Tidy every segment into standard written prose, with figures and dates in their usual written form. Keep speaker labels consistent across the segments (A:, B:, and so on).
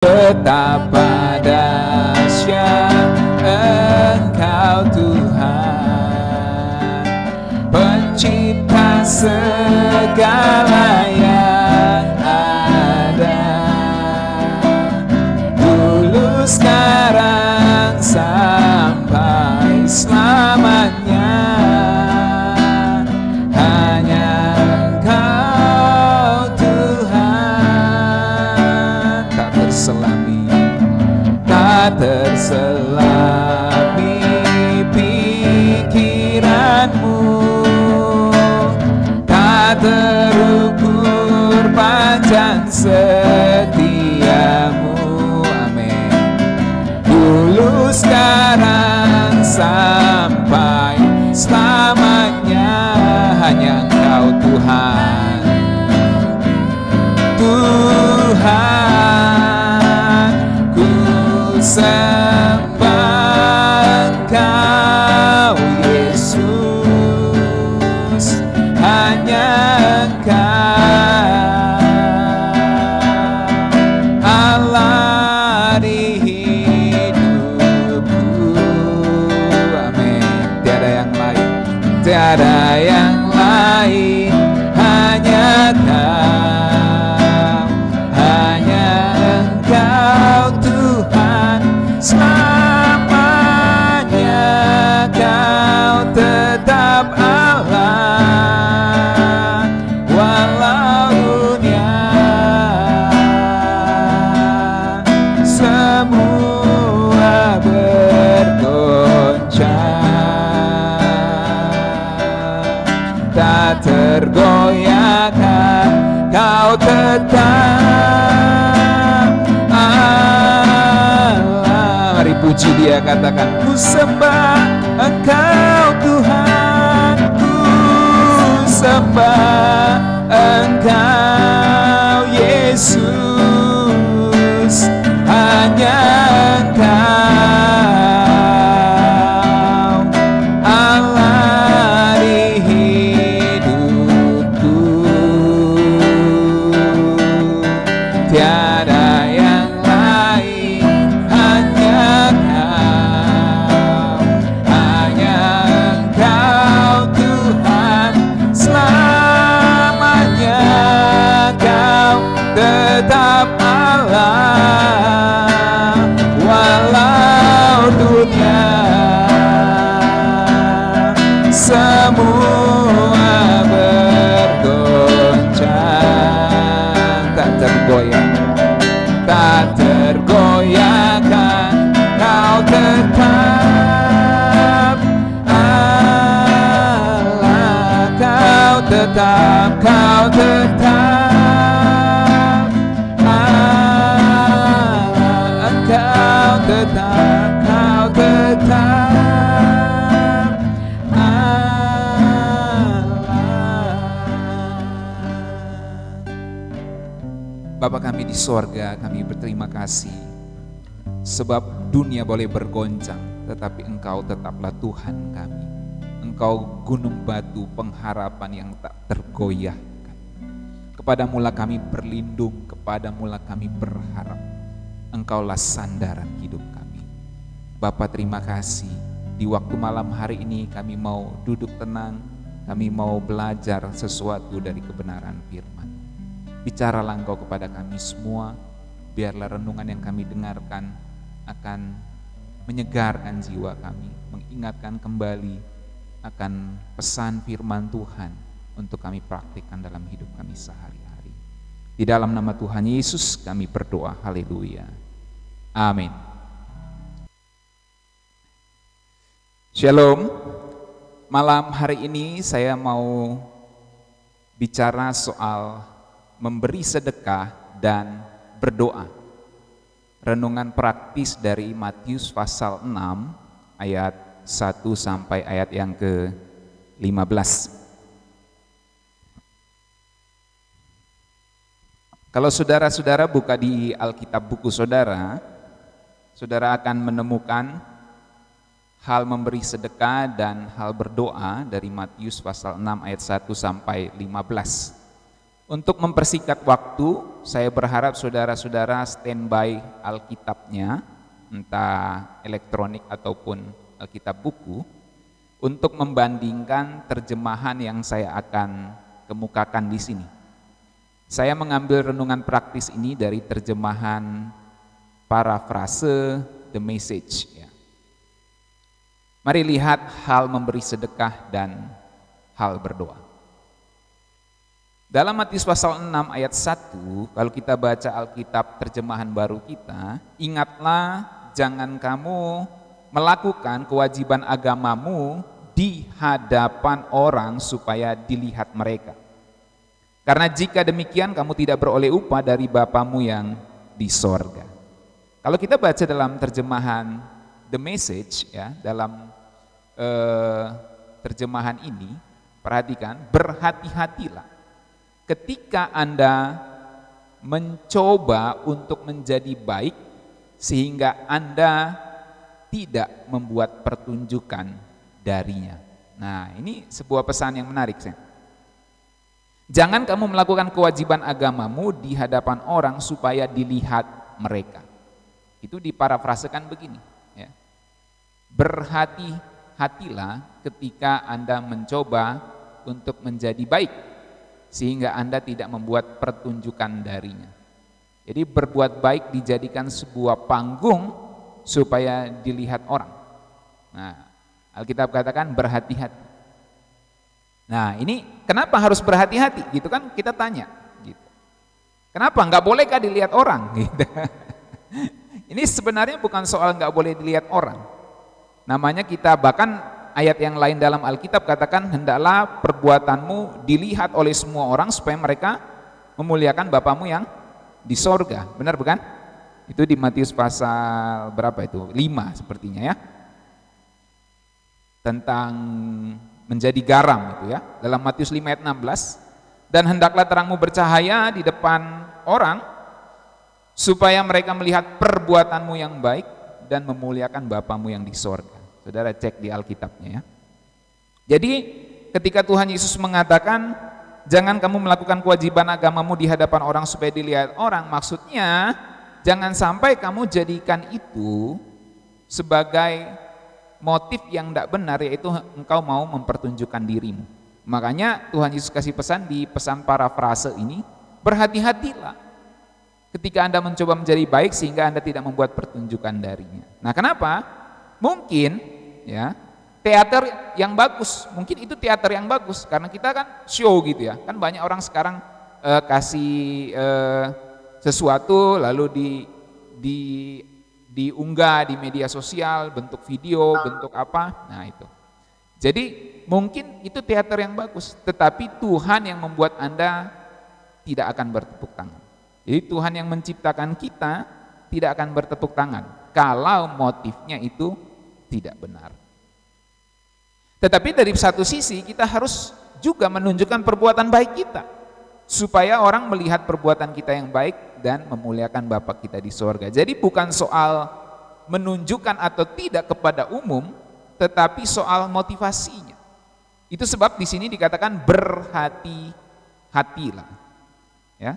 A: Betapa dahsyat Engkau Tuhan, pencipta segala yang ada, dulu sekarang sampai selamanya. Hanya Engkau Tuhan, tak terselami pikiranmu, tak terukur panjang setiamu. Amin. Dulu sekarang sampai selamanya, hanya Engkau Tuhan. Tuhan, ku sembah Engkau Yesus, hanya Engkau Allah di hidupku. Amin. Tiada yang lain, tiada yang lain, hanya Kau, hanya Engkau Tuhan. Selamanya Kau tetap Allah, walau dunia semua bergoncang, tak tergoyahkan, Kau tetap Allah. Mari puji Dia, katakan, ku sembah Engkau Tuhan, ku sembah Engkau Yesus, hanya Engkau Allah di hidupku. Tiada yang lain, hanya Kau, hanya Engkau Tuhan. Selamanya Kau tetap Allah, walau dunia semua bergoncang, tak tergoyahkan, Kau tetap Allah, Kau tetap Allah, Engkau tetap Bapa kami di sorga, kami berterima kasih sebab dunia boleh bergoncang, tetapi Engkau tetaplah Tuhan kami. Engkau gunung batu pengharapan yang tak tergoyahkan. Kepadamu lah kami berlindung, kepadamu lah kami berharap. Engkaulah sandaran hidup kami. Bapa terima kasih, di waktu malam hari ini kami mau duduk tenang, kami mau belajar sesuatu dari kebenaran firman. Bicaralah Engkau kepada kami semua, biarlah renungan yang kami dengarkan akan menyegarkan jiwa kami, mengingatkan kembali akan pesan firman Tuhan untuk kami praktikkan dalam hidup kami sehari-hari. Di dalam nama Tuhan Yesus kami berdoa, haleluya, amin. Shalom, malam hari ini saya mau bicara soal memberi sedekah dan berdoa. Renungan praktis dari Matius pasal 6 ayat 1 sampai ayat yang ke-15. Kalau saudara-saudara buka di Alkitab buku saudara, saudara akan menemukan hal memberi sedekah dan hal berdoa dari Matius pasal 6 ayat 1 sampai 15. Untuk mempersingkat waktu, saya berharap saudara-saudara standby Alkitabnya, entah elektronik ataupun Alkitab buku, untuk membandingkan terjemahan yang saya akan kemukakan di sini. Saya mengambil renungan praktis ini dari terjemahan parafrase The Message. Ya. Mari lihat hal memberi sedekah dan hal berdoa. Dalam Matius pasal 6 ayat 1, kalau kita baca Alkitab terjemahan baru kita, ingatlah jangan kamu melakukan kewajiban agamamu di hadapan orang supaya dilihat mereka. Karena jika demikian kamu tidak beroleh upah dari Bapamu yang di sorga. Kalau kita baca dalam terjemahan The Message, ya, dalam terjemahan ini, perhatikan, berhati-hatilah ketika Anda mencoba untuk menjadi baik sehingga Anda tidak membuat pertunjukan darinya. Nah, ini sebuah pesan yang menarik, saya. Jangan kamu melakukan kewajiban agamamu di hadapan orang supaya dilihat mereka. Itu diparafrasekan begini, ya. Berhati-hatilah ketika Anda mencoba untuk menjadi baik sehingga Anda tidak membuat pertunjukan darinya. Jadi berbuat baik dijadikan sebuah panggung supaya dilihat orang. Nah, Alkitab katakan berhati-hati. Nah, ini kenapa harus berhati-hati? Gitu kan kita tanya. Gitu. Kenapa? Nggak bolehkah dilihat orang? Gitu. Ini sebenarnya bukan soal nggak boleh dilihat orang. Namanya kita bahkan ayat yang lain dalam Alkitab katakan hendaklah perbuatanmu dilihat oleh semua orang supaya mereka memuliakan Bapamu yang di sorga. Benar bukan? Itu di Matius pasal berapa itu? 5 sepertinya ya. Tentang menjadi garam itu ya, dalam Matius 5 ayat 16, dan hendaklah terangmu bercahaya di depan orang supaya mereka melihat perbuatanmu yang baik dan memuliakan Bapamu yang di sorga. Saudara cek di Alkitabnya ya. Jadi ketika Tuhan Yesus mengatakan jangan kamu melakukan kewajiban agamamu di hadapan orang supaya dilihat orang, maksudnya jangan sampai kamu jadikan itu sebagai motif yang tidak benar, yaitu engkau mau mempertunjukkan dirimu. Makanya Tuhan Yesus kasih pesan di pesan parafrase ini, berhati-hatilah ketika Anda mencoba menjadi baik sehingga Anda tidak membuat pertunjukan darinya. Nah, kenapa? Mungkin ya teater yang bagus, mungkin itu teater yang bagus karena kita kan show gitu ya. Kan banyak orang sekarang kasih sesuatu lalu diunggah di media sosial, bentuk video, bentuk apa, nah itu. Jadi mungkin itu teater yang bagus, tetapi Tuhan yang membuat Anda tidak akan bertepuk tangan. Jadi Tuhan yang menciptakan kita tidak akan bertepuk tangan kalau motifnya itu tidak benar. Tetapi dari satu sisi kita harus juga menunjukkan perbuatan baik kita, supaya orang melihat perbuatan kita yang baik dan memuliakan Bapa kita di sorga. Jadi bukan soal menunjukkan atau tidak kepada umum, tetapi soal motivasinya. Itu sebab di sini dikatakan berhati-hatilah. Ya.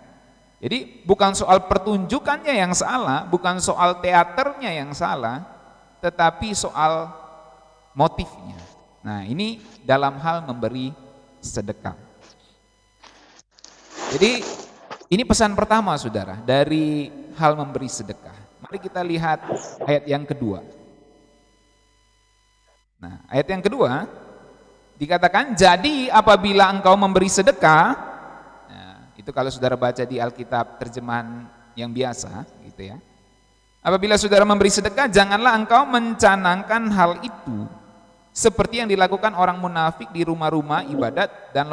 A: Jadi bukan soal pertunjukannya yang salah, bukan soal teaternya yang salah, tetapi soal motifnya. Nah, ini dalam hal memberi sedekah. Jadi ini pesan pertama saudara dari hal memberi sedekah. Mari kita lihat ayat yang kedua. Nah, ayat yang kedua dikatakan jadi apabila engkau memberi sedekah, nah, itu kalau saudara baca di Alkitab terjemahan yang biasa gitu ya. Apabila saudara memberi sedekah, janganlah engkau mencanangkan hal itu seperti yang dilakukan orang munafik di rumah-rumah ibadat dan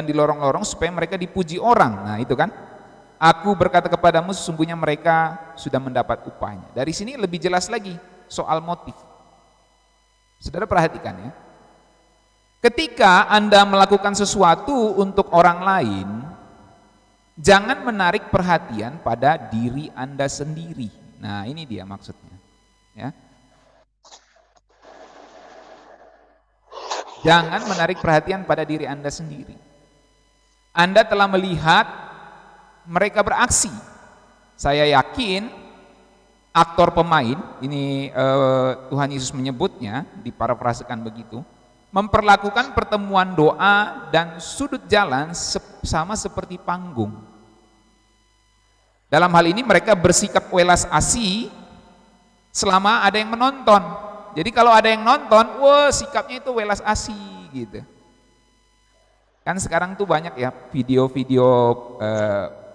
A: di lorong-lorong supaya mereka dipuji orang. Nah itu kan, aku berkata kepadamu sesungguhnya mereka sudah mendapat upahnya. Dari sini lebih jelas lagi soal motif. Saudara perhatikan ya, ketika Anda melakukan sesuatu untuk orang lain, jangan menarik perhatian pada diri Anda sendiri. Nah ini dia maksudnya ya. Jangan menarik perhatian pada diri Anda sendiri. Anda telah melihat mereka beraksi. Saya yakin aktor pemain, ini Tuhan Yesus menyebutnya, diparafrasekan begitu, memperlakukan pertemuan doa dan sudut jalan sama seperti panggung. Dalam hal ini mereka bersikap welas asih selama ada yang menonton. Jadi kalau ada yang nonton, wah sikapnya itu welas asih gitu. Kan sekarang tuh banyak ya video-video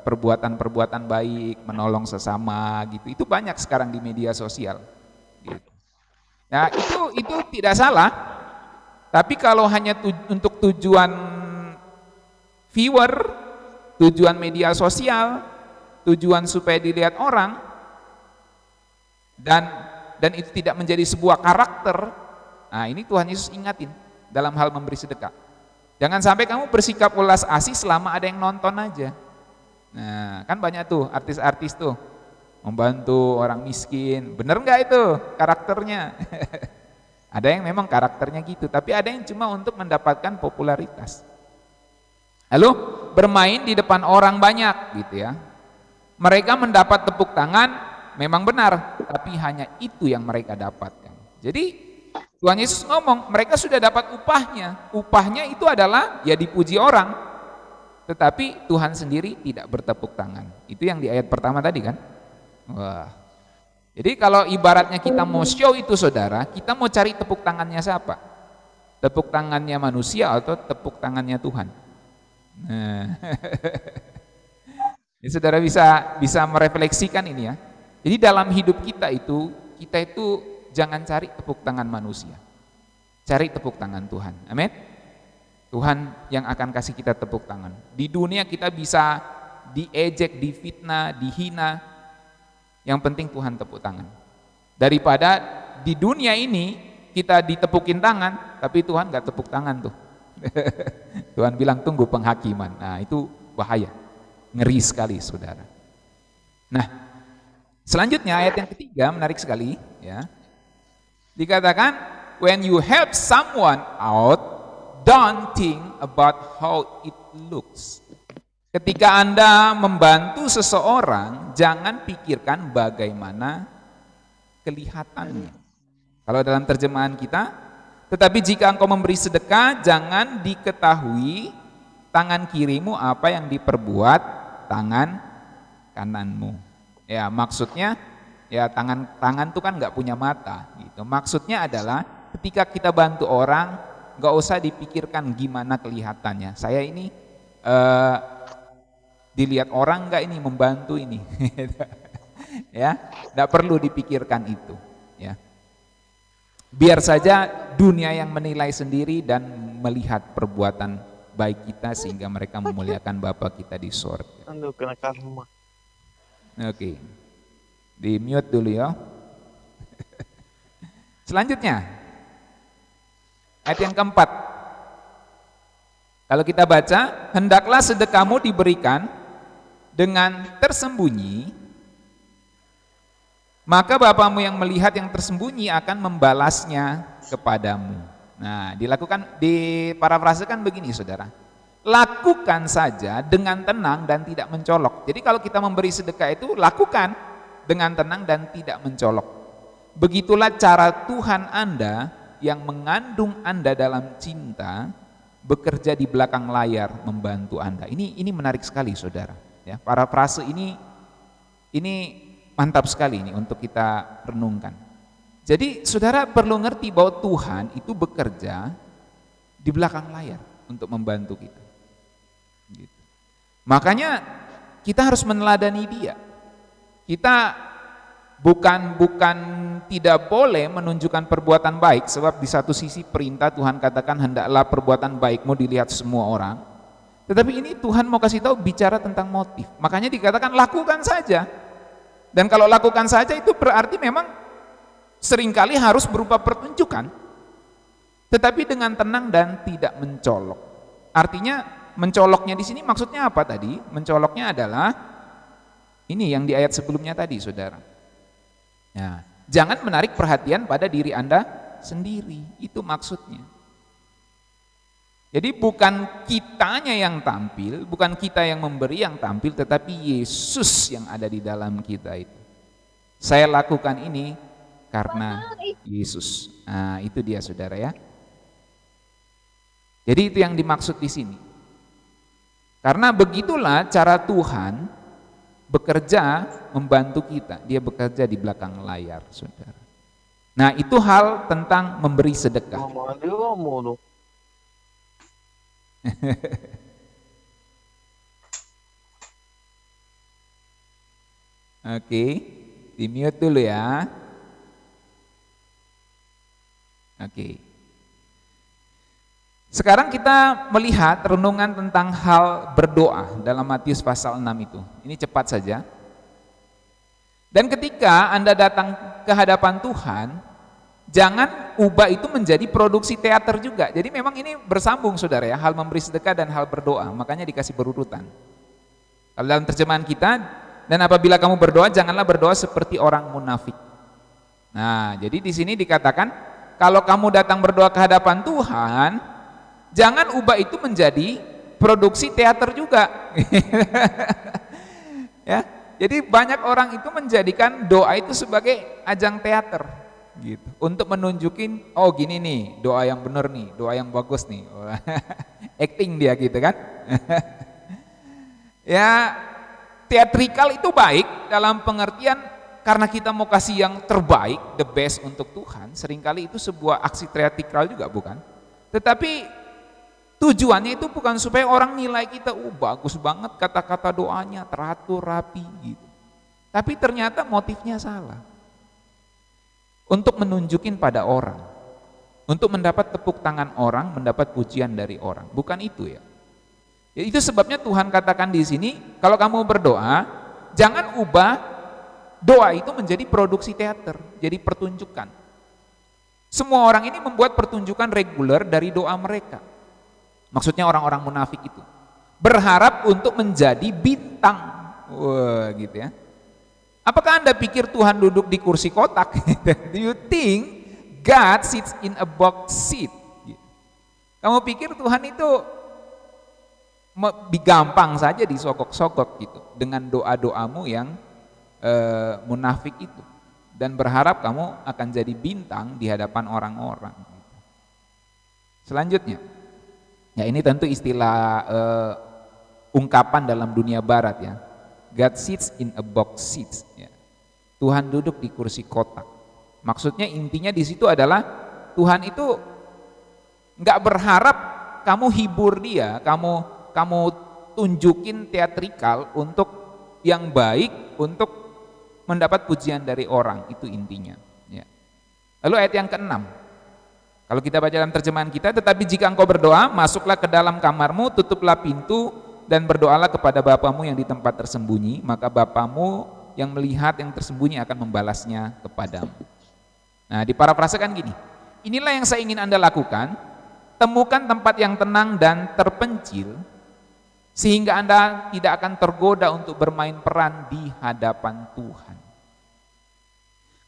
A: perbuatan-perbuatan baik, menolong sesama gitu. Itu banyak sekarang di media sosial. Gitu. Nah itu tidak salah. Tapi kalau hanya untuk tujuan viewer, tujuan media sosial, tujuan supaya dilihat orang, dan itu tidak menjadi sebuah karakter, nah ini Tuhan Yesus ingatin dalam hal memberi sedekah. Jangan sampai kamu bersikap welas asih selama ada yang nonton aja. Nah kan banyak tuh artis-artis tuh membantu orang miskin, bener nggak itu karakternya? Ada yang memang karakternya gitu, tapi ada yang cuma untuk mendapatkan popularitas. Lalu bermain di depan orang banyak gitu ya. Mereka mendapat tepuk tangan memang benar, tapi hanya itu yang mereka dapatkan. Jadi Tuhan Yesus ngomong, mereka sudah dapat upahnya. Upahnya itu adalah ya dipuji orang. Tetapi Tuhan sendiri tidak bertepuk tangan. Itu yang di ayat pertama tadi kan? Wah. Jadi kalau ibaratnya kita mau show itu saudara, kita mau cari tepuk tangannya siapa? Tepuk tangannya manusia atau tepuk tangannya Tuhan? Nah. Jadi saudara bisa merefleksikan ini ya. Jadi dalam hidup kita itu jangan cari tepuk tangan manusia. Cari tepuk tangan Tuhan. Amin. Tuhan yang akan kasih kita tepuk tangan. Di dunia kita bisa diejek, difitnah, dihina. Yang penting Tuhan tepuk tangan. Daripada di dunia ini kita ditepukin tangan, tapi Tuhan gak tepuk tangan tuh. Tuhan bilang tunggu penghakiman. Nah itu bahaya. Ngeri sekali saudara. Nah selanjutnya ayat yang ketiga menarik sekali ya. Dikatakan when you help someone out, don't think about how it looks. Ketika Anda membantu seseorang, jangan pikirkan bagaimana kelihatannya. Kalau dalam terjemahan kita, tetapi jika engkau memberi sedekah, jangan diketahui tangan kirimu apa yang diperbuat tangan kananmu. Ya maksudnya, ya tangan itu kan nggak punya mata. Gitu. Maksudnya adalah ketika kita bantu orang, nggak usah dipikirkan gimana kelihatannya. Saya ini dilihat orang nggak ini membantu ini, ya, nggak perlu dipikirkan itu, ya. Biar saja dunia yang menilai sendiri dan melihat perbuatan baik kita sehingga mereka memuliakan Bapa kita di surga. Oke, di mute dulu ya. Selanjutnya, ayat yang keempat. Kalau kita baca, hendaklah sedekahmu diberikan dengan tersembunyi, maka Bapamu yang melihat yang tersembunyi akan membalasnya kepadamu. Nah, diparafrasekan begini saudara, lakukan saja dengan tenang dan tidak mencolok. Jadi kalau kita memberi sedekah itu lakukan dengan tenang dan tidak mencolok. Begitulah cara Tuhan Anda yang mengandung Anda dalam cinta bekerja di belakang layar membantu Anda. Ini menarik sekali saudara. Ya, parafrase ini mantap sekali ini untuk kita renungkan. Jadi saudara perlu ngerti bahwa Tuhan itu bekerja di belakang layar untuk membantu kita. Gitu. Makanya kita harus meneladani Dia. Kita bukan tidak boleh menunjukkan perbuatan baik, sebab di satu sisi perintah Tuhan katakan hendaklah perbuatan baikmu dilihat semua orang. Tetapi ini Tuhan mau kasih tahu bicara tentang motif. Makanya dikatakan lakukan saja. Dan kalau lakukan saja itu berarti memang seringkali harus berupa pertunjukan. Tetapi dengan tenang dan tidak mencolok. Artinya mencoloknya di sini maksudnya apa tadi? Mencoloknya adalah ini yang di ayat sebelumnya tadi saudara. Nah, jangan menarik perhatian pada diri Anda sendiri. Itu maksudnya. Jadi bukan kitanya yang tampil, bukan kita yang memberi yang tampil, tetapi Yesus yang ada di dalam kita itu. Saya lakukan ini karena Yesus. Nah, itu dia saudara ya. Jadi itu yang dimaksud di sini. Karena begitulah cara Tuhan bekerja membantu kita. Dia bekerja di belakang layar, saudara. Nah, itu hal tentang memberi sedekah. Oke, di mute dulu ya. Oke. Sekarang kita melihat renungan tentang hal berdoa dalam Matius pasal 6 itu. Ini cepat saja. Dan ketika Anda datang ke hadapan Tuhan, jangan ubah itu menjadi produksi teater juga. Jadi memang ini bersambung saudara ya, hal memberi sedekah dan hal berdoa. Makanya dikasih berurutan. Kalau dalam terjemahan kita, dan apabila kamu berdoa, janganlah berdoa seperti orang munafik. Nah, jadi di sini dikatakan, kalau kamu datang berdoa ke hadapan Tuhan, jangan ubah itu menjadi produksi teater juga. Ya, jadi banyak orang itu menjadikan doa itu sebagai ajang teater. Gitu. Untuk menunjukin, oh gini nih, doa yang benar nih, doa yang bagus nih. Acting dia gitu kan. Ya, teatrikal itu baik dalam pengertian karena kita mau kasih yang terbaik, the best untuk Tuhan. Seringkali itu sebuah aksi teatrikal juga bukan? Tetapi tujuannya itu bukan supaya orang nilai kita, bagus banget kata-kata doanya, teratur, rapi gitu. Tapi ternyata motifnya salah. Untuk menunjukin pada orang, untuk mendapat tepuk tangan orang, mendapat pujian dari orang, bukan itu ya. Itu sebabnya Tuhan katakan di sini, kalau kamu berdoa, jangan ubah doa itu menjadi produksi teater, jadi pertunjukan. Semua orang ini membuat pertunjukan reguler dari doa mereka. Maksudnya orang-orang munafik itu berharap untuk menjadi bintang, wah gitu ya. Apakah Anda pikir Tuhan duduk di kursi kotak? Do you think God sits in a box seat? Kamu pikir Tuhan itu gampang saja disogok-sogok gitu dengan doa-doamu yang munafik itu, dan berharap kamu akan jadi bintang di hadapan orang-orang. Selanjutnya, ya ini tentu istilah ungkapan dalam dunia barat ya. God sits in a box seat. Ya. Tuhan duduk di kursi kotak. Maksudnya intinya di situ adalah Tuhan itu nggak berharap kamu hibur dia, kamu tunjukin teatrikal untuk yang baik, untuk mendapat pujian dari orang, itu intinya. Ya. Lalu ayat yang ke-6. Kalau kita baca dalam terjemahan kita, tetapi jika engkau berdoa, masuklah ke dalam kamarmu, tutuplah pintu, dan berdoalah kepada Bapamu yang di tempat tersembunyi, maka Bapamu yang melihat yang tersembunyi akan membalasnya kepadamu. Nah, diparafrasekan gini, inilah yang saya ingin Anda lakukan, temukan tempat yang tenang dan terpencil, sehingga Anda tidak akan tergoda untuk bermain peran di hadapan Tuhan.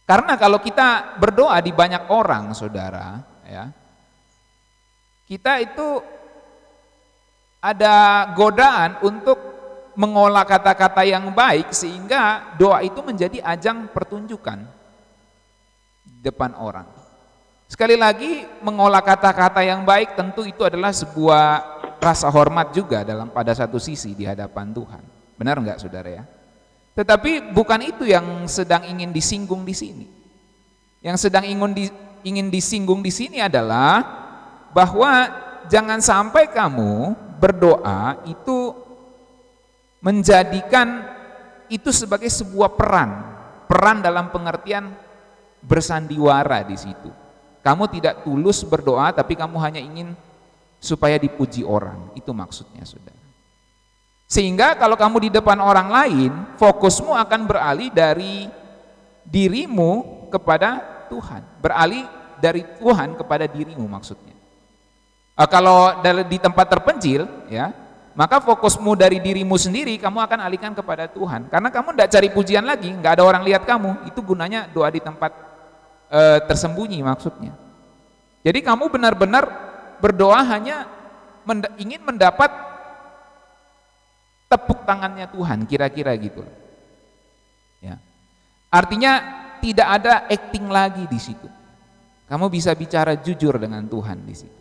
A: Karena kalau kita berdoa di banyak orang, saudara, ya, kita itu ada godaan untuk mengolah kata-kata yang baik sehingga doa itu menjadi ajang pertunjukan di depan orang. Sekali lagi, mengolah kata-kata yang baik tentu itu adalah sebuah rasa hormat juga pada satu sisi di hadapan Tuhan. Benar enggak saudara ya? Tetapi bukan itu yang sedang ingin disinggung di sini. Yang sedang ingin disinggung di sini adalah bahwa jangan sampai kamu berdoa itu menjadikan itu sebagai sebuah peran dalam pengertian bersandiwara di situ. Kamu tidak tulus berdoa, tapi kamu hanya ingin supaya dipuji orang, itu maksudnya saudara. Sehingga kalau kamu di depan orang lain, fokusmu akan beralih dari dirimu kepada Tuhan, beralih dari Tuhan kepada dirimu maksudnya. Kalau di tempat terpencil, ya, maka fokusmu dari dirimu sendiri kamu akan alihkan kepada Tuhan. Karena kamu tidak cari pujian lagi, nggak ada orang lihat kamu. Itu gunanya doa di tempat tersembunyi maksudnya. Jadi kamu benar-benar berdoa hanya ingin mendapat tepuk tangannya Tuhan, kira-kira gitu. Ya. Artinya tidak ada acting lagi di situ. Kamu bisa bicara jujur dengan Tuhan di situ.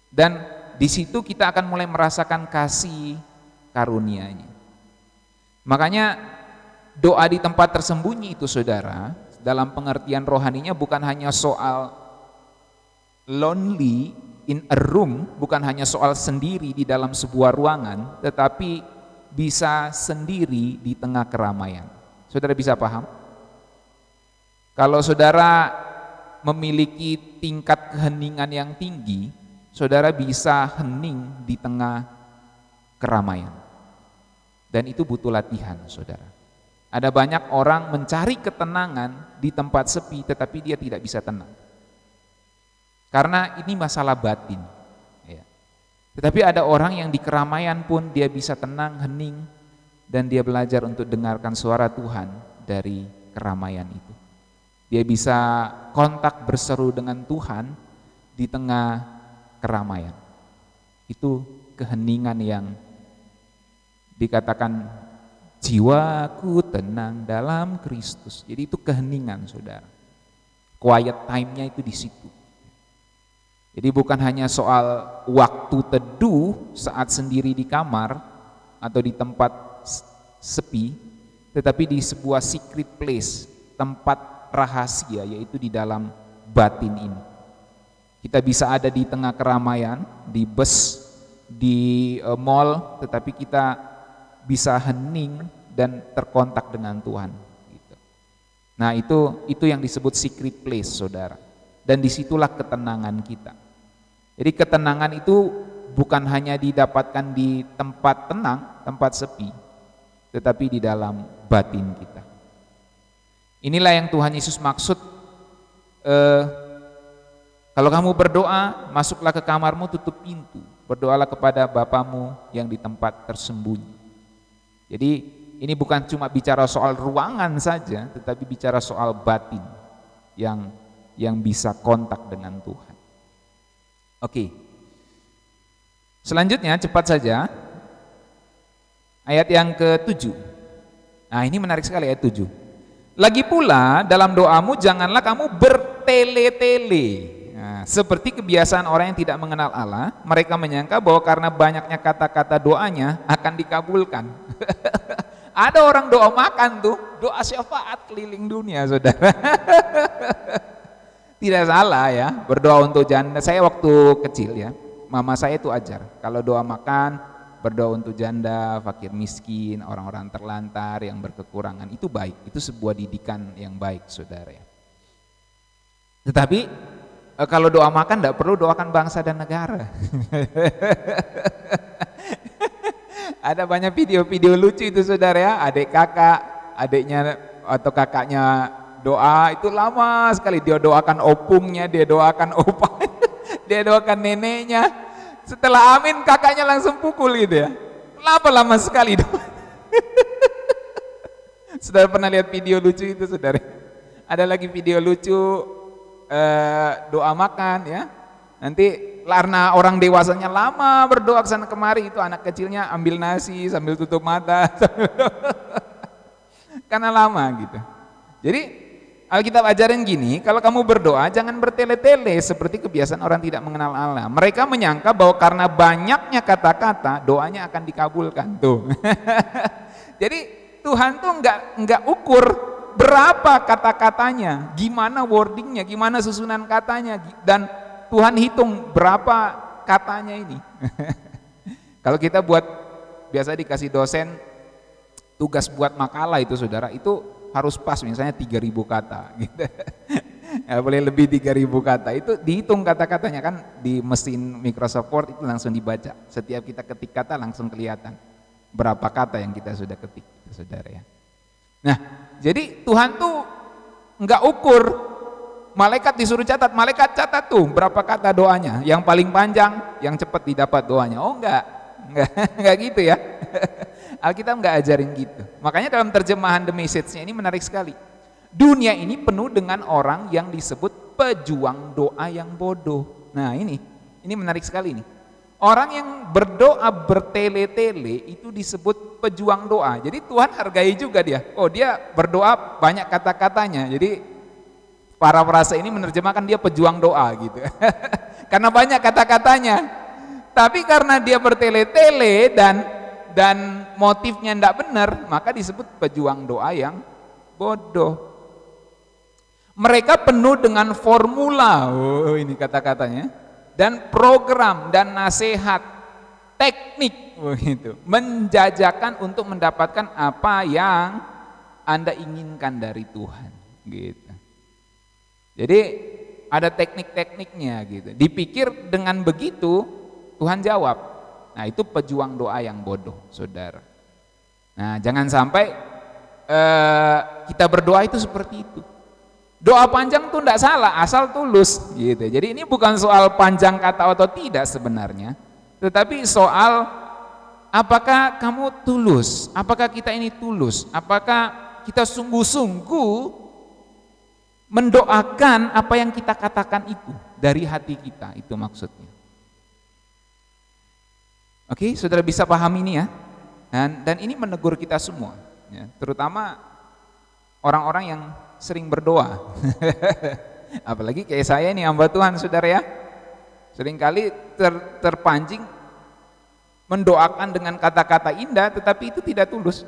A: Dan di situ kita akan mulai merasakan kasih karunia-Nya. Makanya doa di tempat tersembunyi itu saudara, dalam pengertian rohaninya bukan hanya soal lonely in a room, bukan hanya soal sendiri di dalam sebuah ruangan, tetapi bisa sendiri di tengah keramaian. Saudara bisa paham? Kalau saudara memiliki tingkat keheningan yang tinggi, saudara bisa hening di tengah keramaian. Dan itu butuh latihan, saudara. Ada banyak orang mencari ketenangan di tempat sepi, tetapi dia tidak bisa tenang. Karena ini masalah batin. Ya. Tetapi ada orang yang di keramaian pun dia bisa tenang, hening, dan dia belajar untuk dengarkan suara Tuhan dari keramaian itu. Dia bisa kontak berseru dengan Tuhan di tengah keramaian. Itu keheningan yang dikatakan jiwaku tenang dalam Kristus. Jadi itu keheningan, saudara. Quiet time-nya itu di situ. Jadi bukan hanya soal waktu teduh saat sendiri di kamar atau di tempat sepi, tetapi di sebuah secret place, tempat rahasia, yaitu di dalam batin ini. Kita bisa ada di tengah keramaian, di bus, di mall, tetapi kita bisa hening dan terkontak dengan Tuhan. Gitu. Nah itu yang disebut secret place, saudara. Dan disitulah ketenangan kita. Jadi ketenangan itu bukan hanya didapatkan di tempat tenang, tempat sepi, tetapi di dalam batin kita. Inilah yang Tuhan Yesus maksud, kalau kamu berdoa, masuklah ke kamarmu, tutup pintu, berdoalah kepada Bapamu yang di tempat tersembunyi. Jadi ini bukan cuma bicara soal ruangan saja, tetapi bicara soal batin yang bisa kontak dengan Tuhan. Oke. Selanjutnya cepat saja. Ayat yang ke-7. Nah, ini menarik sekali ayat 7. Lagi pula dalam doamu janganlah kamu bertele-tele. Nah, seperti kebiasaan orang yang tidak mengenal Allah, mereka menyangka bahwa karena banyaknya kata-kata doanya akan dikabulkan. Ada orang doa makan tuh, doa syafaat keliling dunia, saudara. Tidak salah ya, berdoa untuk janda. Saya waktu kecil ya, mama saya itu ajar, kalau doa makan, berdoa untuk janda, fakir miskin, orang-orang terlantar yang berkekurangan, itu baik, itu sebuah didikan yang baik, saudara ya. Tetapi kalau doa makan tidak perlu doakan bangsa dan negara. Ada banyak video-video lucu itu, saudara ya, adik kakak, adiknya atau kakaknya doa itu lama sekali, dia doakan opungnya, dia doakan opanya, dia doakan neneknya. Setelah amin kakaknya langsung pukul gitu ya. Lama sekali doa. Saudara pernah lihat video lucu itu, saudara? Ada lagi video lucu doa makan ya. Nanti karena orang dewasanya lama berdoa kesana kemari, itu anak kecilnya ambil nasi sambil tutup mata. Karena lama gitu. Jadi Alkitab ajarin gini, kalau kamu berdoa jangan bertele-tele seperti kebiasaan orang tidak mengenal Allah. Mereka menyangka bahwa karena banyaknya kata-kata doanya akan dikabulkan tuh. Jadi Tuhan tuh enggak ukur berapa kata-katanya, gimana wordingnya, gimana susunan katanya, dan Tuhan hitung berapa katanya ini. Kalau kita biasa dikasih dosen tugas buat makalah itu, saudara, itu harus pas, misalnya 3.000 kata gitu. Ya, boleh lebih 3.000 kata, itu dihitung kata-katanya kan di mesin Microsoft Word, itu langsung dibaca. Setiap kita ketik kata langsung kelihatan berapa kata yang kita sudah ketik, saudara ya. Nah, jadi Tuhan tuh enggak ukur, malaikat disuruh catat, malaikat catat tuh berapa kata doanya, yang paling panjang, yang cepat didapat doanya. Oh enggak gitu ya. Alkitab enggak ajarin gitu. Makanya dalam terjemahan The Message-nya ini menarik sekali. Dunia ini penuh dengan orang yang disebut pejuang doa yang bodoh. Nah ini menarik sekali nih. Orang yang berdoa bertele-tele itu disebut pejuang doa. Jadi Tuhan hargai juga dia. Oh, dia berdoa banyak kata-katanya. Jadi para frase ini menerjemahkan dia pejuang doa gitu. Karena banyak kata-katanya. Tapi karena dia bertele-tele dan motifnya tidak benar, maka disebut pejuang doa yang bodoh. Mereka penuh dengan formula. Oh, ini kata-katanya. Dan program dan nasihat, teknik begitu, menjajakan untuk mendapatkan apa yang Anda inginkan dari Tuhan gitu. Jadi ada teknik-tekniknya gitu. Dipikir dengan begitu Tuhan jawab. Nah, itu pejuang doa yang bodoh, Saudara. Nah, jangan sampai kita berdoa itu seperti itu. Doa panjang tuh tidak salah, asal tulus gitu. Jadi ini bukan soal panjang kata atau tidak sebenarnya, tetapi soal apakah kamu tulus, apakah kita ini tulus, apakah kita sungguh-sungguh mendoakan apa yang kita katakan itu dari hati kita, itu maksudnya. Oke, saudara bisa paham ini ya, dan ini menegur kita semua, ya, terutama orang-orang yang sering berdoa. Apalagi kayak saya ini hamba Tuhan, saudara ya, seringkali terpancing mendoakan dengan kata-kata indah tetapi itu tidak tulus.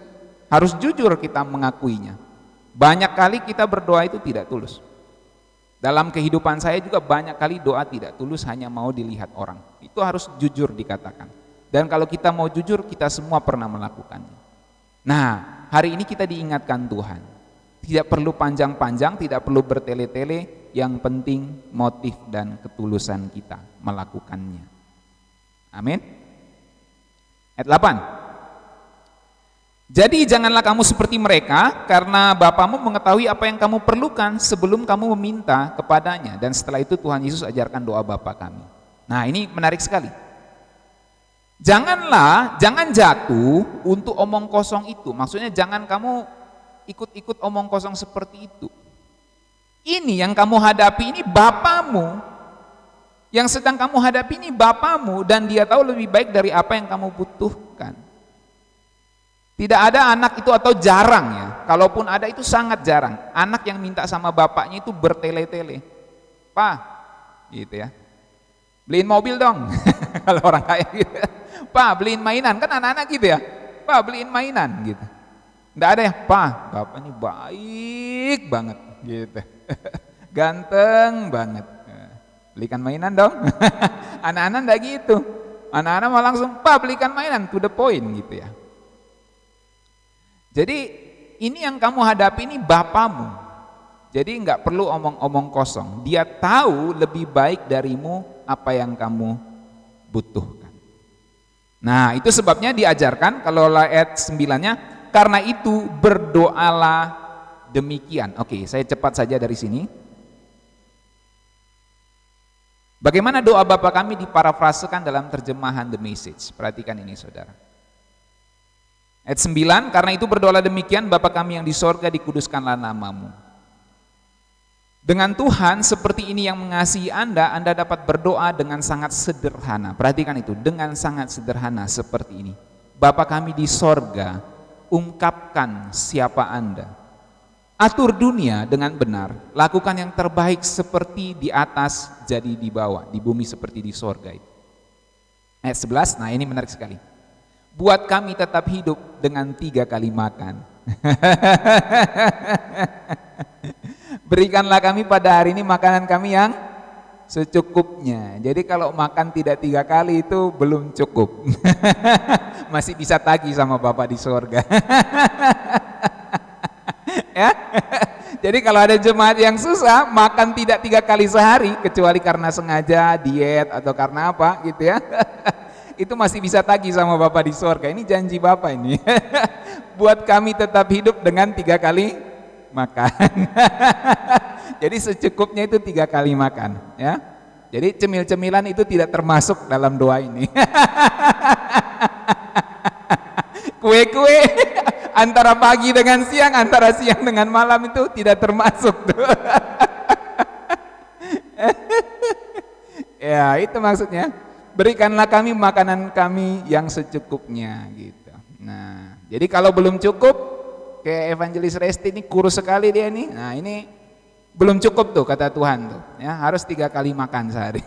A: Harus jujur kita mengakuinya. Banyak kali kita berdoa itu tidak tulus. Dalam kehidupan saya juga banyak kali doa tidak tulus, hanya mau dilihat orang. Itu harus jujur dikatakan. Dan kalau kita mau jujur, kita semua pernah melakukannya. Nah, hari ini kita diingatkan Tuhan, tidak perlu panjang-panjang, tidak perlu bertele-tele, yang penting motif dan ketulusan kita melakukannya. Amin. Ayat 8. Jadi janganlah kamu seperti mereka, karena Bapamu mengetahui apa yang kamu perlukan sebelum kamu meminta kepadanya. Dan setelah itu Tuhan Yesus ajarkan doa Bapa kami. Nah, ini menarik sekali. Jangan jatuh untuk omong kosong itu. Maksudnya jangan kamu ikut-ikut omong kosong seperti itu. Ini yang kamu hadapi ini Bapamu. Yang sedang kamu hadapi ini Bapamu, dan Dia tahu lebih baik dari apa yang kamu butuhkan. Tidak ada anak itu, atau jarang ya, kalaupun ada itu sangat jarang, anak yang minta sama bapaknya itu bertele-tele. Pak, gitu ya, beliin mobil dong. Kalau orang kaya gitu. Pak, beliin mainan, kan anak-anak gitu ya. Pak, beliin mainan gitu. Nggak ada ya, Pak, Bapak ini baik banget gitu. Ganteng banget. Belikan mainan dong. Anak-anak enggak gitu. Anak-anak malah langsung, Pak, belikan mainan, to the point gitu ya. Jadi ini yang kamu hadapi ini Bapamu. Jadi enggak perlu omong-omong kosong. Dia tahu lebih baik darimu apa yang kamu butuhkan. Nah, itu sebabnya diajarkan kalau ayat 9-nya, karena itu berdoalah demikian. Oke, saya cepat saja dari sini. Bagaimana doa Bapa kami diparafrasekan dalam terjemahan The Message. Perhatikan ini, saudara. Ayat 9, karena itu berdoalah demikian, Bapa kami yang di sorga, dikuduskanlah namamu. Dengan Tuhan seperti ini yang mengasihi Anda dapat berdoa dengan sangat sederhana. Perhatikan itu, dengan sangat sederhana seperti ini. Bapa kami di sorga, ungkapkan siapa Anda. Atur dunia dengan benar, lakukan yang terbaik seperti di atas jadi di bawah, di bumi seperti di sorga itu. Ayat 11, nah ini menarik sekali. Buat kami tetap hidup dengan 3 kali makan. Berikanlah kami pada hari ini makanan kami yang secukupnya. Jadi kalau makan tidak 3 kali itu belum cukup. Masih bisa tagih sama Bapak di sorga. Ya. Jadi kalau ada jemaat yang susah makan tidak 3 kali sehari, kecuali karena sengaja diet atau karena apa gitu ya, itu masih bisa tagih sama Bapak di sorga. Ini janji Bapak ini. Buat kami tetap hidup dengan 3 kali makan. Jadi secukupnya itu 3 kali makan ya. Jadi cemil-cemilan itu tidak termasuk dalam doa ini. Kue-kue antara pagi dengan siang, antara siang dengan malam itu tidak termasuk. Ya, itu maksudnya. Berikanlah kami makanan kami yang secukupnya gitu. Nah, jadi kalau belum cukup, kayak Evangelis Resti ini kurus sekali dia nih. Nah, ini belum cukup tuh kata Tuhan tuh. Ya, harus 3 kali makan sehari.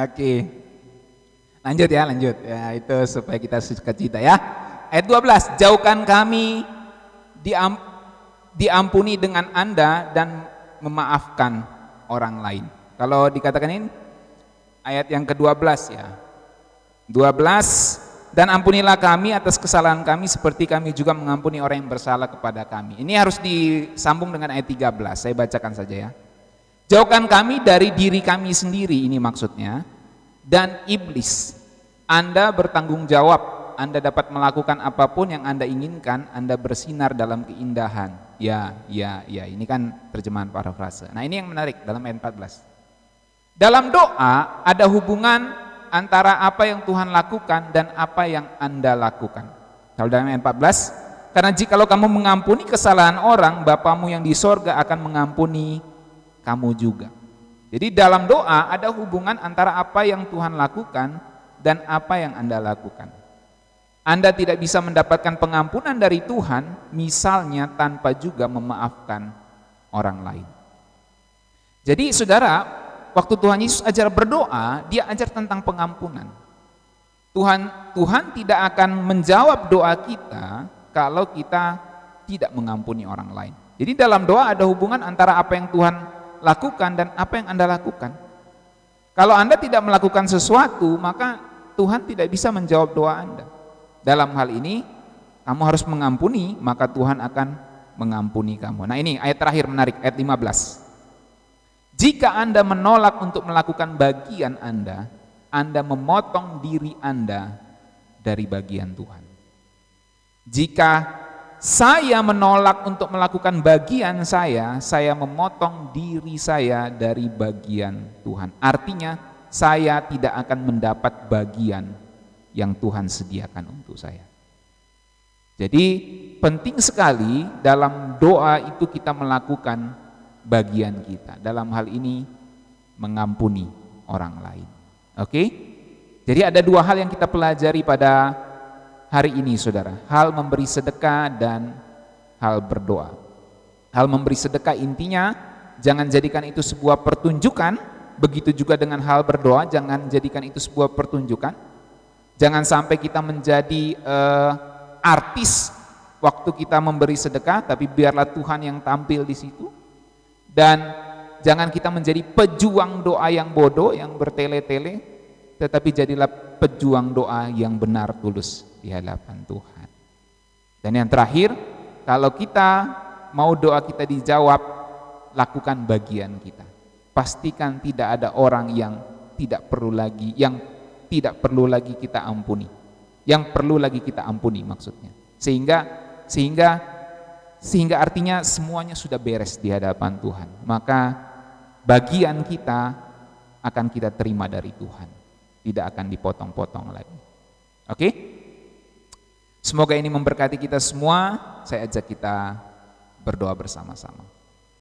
A: Oke. Lanjut ya, lanjut. Ya, itu supaya kita sukacita ya. Ayat 12, jauhkan kami diampuni dengan Anda dan memaafkan orang lain. Kalau dikatakan ini ayat yang ke-12 ya. 12, dan ampunilah kami atas kesalahan kami seperti kami juga mengampuni orang yang bersalah kepada kami. Ini harus disambung dengan ayat 13. Saya bacakan saja ya. Jauhkan kami dari diri kami sendiri, ini maksudnya, dan iblis. Anda bertanggung jawab. Anda dapat melakukan apapun yang Anda inginkan, Anda bersinar dalam keindahan. Ya, ini kan terjemahan parafrase. Nah, ini yang menarik dalam ayat 14. Dalam doa ada hubungan antara apa yang Tuhan lakukan dan apa yang Anda lakukan. Kalau dalam ayat 14, karena jikalau kamu mengampuni kesalahan orang, Bapamu yang di sorga akan mengampuni kamu juga. Jadi dalam doa ada hubungan antara apa yang Tuhan lakukan dan apa yang Anda lakukan. Anda tidak bisa mendapatkan pengampunan dari Tuhan misalnya tanpa juga memaafkan orang lain. Jadi saudara, waktu Tuhan Yesus ajar berdoa, dia ajar tentang pengampunan. Tuhan tidak akan menjawab doa kita kalau kita tidak mengampuni orang lain. Jadi dalam doa ada hubungan antara apa yang Tuhan lakukan dan apa yang Anda lakukan. Kalau Anda tidak melakukan sesuatu, maka Tuhan tidak bisa menjawab doa Anda. Dalam hal ini, kamu harus mengampuni, maka Tuhan akan mengampuni kamu. Nah, ini ayat terakhir menarik, ayat 15. Jika Anda menolak untuk melakukan bagian Anda memotong diri Anda dari bagian Tuhan. Jika saya menolak untuk melakukan bagian saya memotong diri saya dari bagian Tuhan. Artinya, saya tidak akan mendapat bagian yang Tuhan sediakan untuk saya. Jadi penting sekali dalam doa itu kita melakukan bagian kita. Dalam hal ini mengampuni orang lain. Oke? Jadi ada 2 hal yang kita pelajari pada hari ini saudara. Hal memberi sedekah dan hal berdoa. Hal memberi sedekah intinya jangan jadikan itu sebuah pertunjukan. Begitu juga dengan hal berdoa, jangan jadikan itu sebuah pertunjukan. Jangan sampai kita menjadi artis waktu kita memberi sedekah, tapi biarlah Tuhan yang tampil di situ. Dan jangan kita menjadi pejuang doa yang bodoh, yang bertele-tele, tetapi jadilah pejuang doa yang benar tulus di hadapan Tuhan. Dan yang terakhir, kalau kita mau doa kita dijawab, lakukan bagian kita. Pastikan tidak ada orang yang tidak perlu lagi kita ampuni. Yang perlu lagi kita ampuni maksudnya. Sehingga artinya semuanya sudah beres di hadapan Tuhan. Maka bagian kita akan kita terima dari Tuhan. Tidak akan dipotong-potong lagi. Oke? Semoga ini memberkati kita semua. Saya ajak kita berdoa bersama-sama.